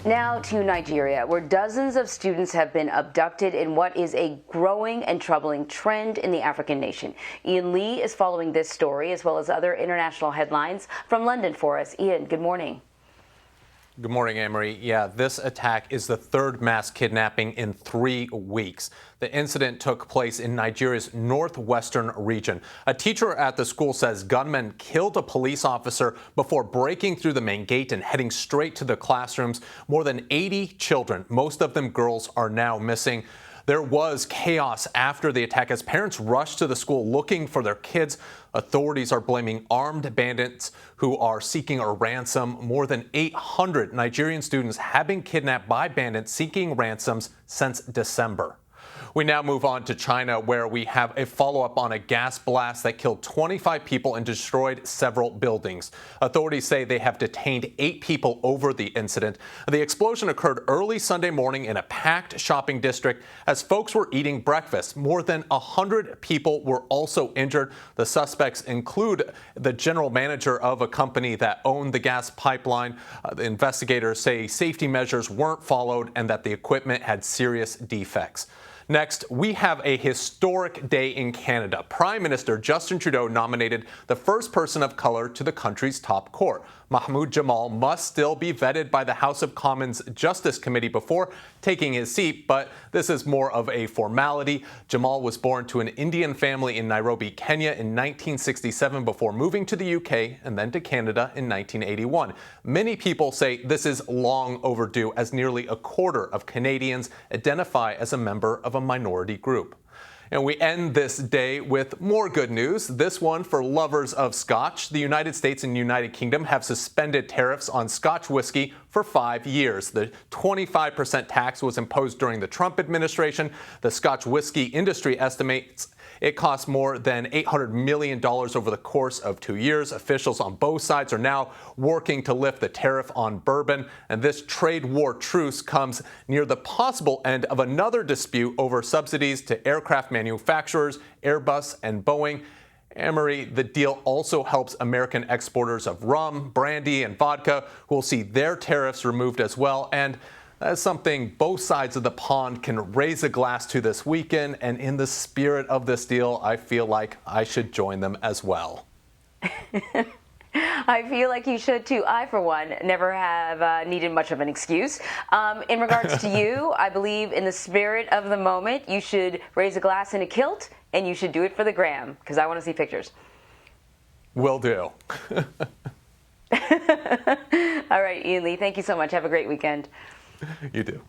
Now to Nigeria, where dozens of students have been abducted in what is a growing and troubling trend in the African nation. Ian Lee is following this story as well as other international headlines from London for us. Ian, good morning. Good morning, Amory. Yeah, this attack is the third mass kidnapping in 3 weeks. The incident took place in Nigeria's northwestern region. A teacher at the school says gunmen killed a police officer before breaking through the main gate and heading straight to the classrooms. More than 80 children, most of them girls, are now missing. There was chaos after the attack as parents rushed to the school looking for their kids. Authorities are blaming armed bandits who are seeking a ransom. More than 800 Nigerian students have been kidnapped by bandits seeking ransoms since December. We now move on to China, where we have a follow-up on a gas blast that killed 25 people and destroyed several buildings. Authorities say they have detained 8 people over the incident. The explosion occurred early Sunday morning in a packed shopping district as folks were eating breakfast. More than 100 people were also injured. The suspects include the general manager of a company that owned the gas pipeline. The investigators say safety measures weren't followed and that the equipment had serious defects. Next, we have a historic day in Canada. Prime Minister Justin Trudeau nominated the first person of color to the country's top court. Mahmoud Jamal must still be vetted by the House of Commons Justice Committee before taking his seat, but this is more of a formality. Jamal was born to an Indian family in Nairobi, Kenya in 1967 before moving to the UK and then to Canada in 1981. Many people say this is long overdue, as nearly a quarter of Canadians identify as a member of a minority group. And we end this day with more good news, this one for lovers of Scotch. The United States and United Kingdom have suspended tariffs on Scotch whiskey for 5 years. The 25% tax was imposed during the Trump administration. The Scotch whiskey industry estimates it cost more than $800 million over the course of 2 years. Officials on both sides are now working to lift the tariff on bourbon, and this trade war truce comes near the possible end of another dispute over subsidies to aircraft manufacturers, Airbus and Boeing. Amory, the deal also helps American exporters of rum, brandy, and vodka, who will see their tariffs removed as well. And that's something both sides of the pond can raise a glass to this weekend. And in the spirit of this deal, I feel like I should join them as well. I feel like you should too. I, for one, never have needed much of an excuse. In regards to you, I believe in the spirit of the moment, you should raise a glass in a kilt, and you should do it for the gram, because I want to see pictures. Will do. All right, Ian Lee, thank you so much. Have a great weekend. You do.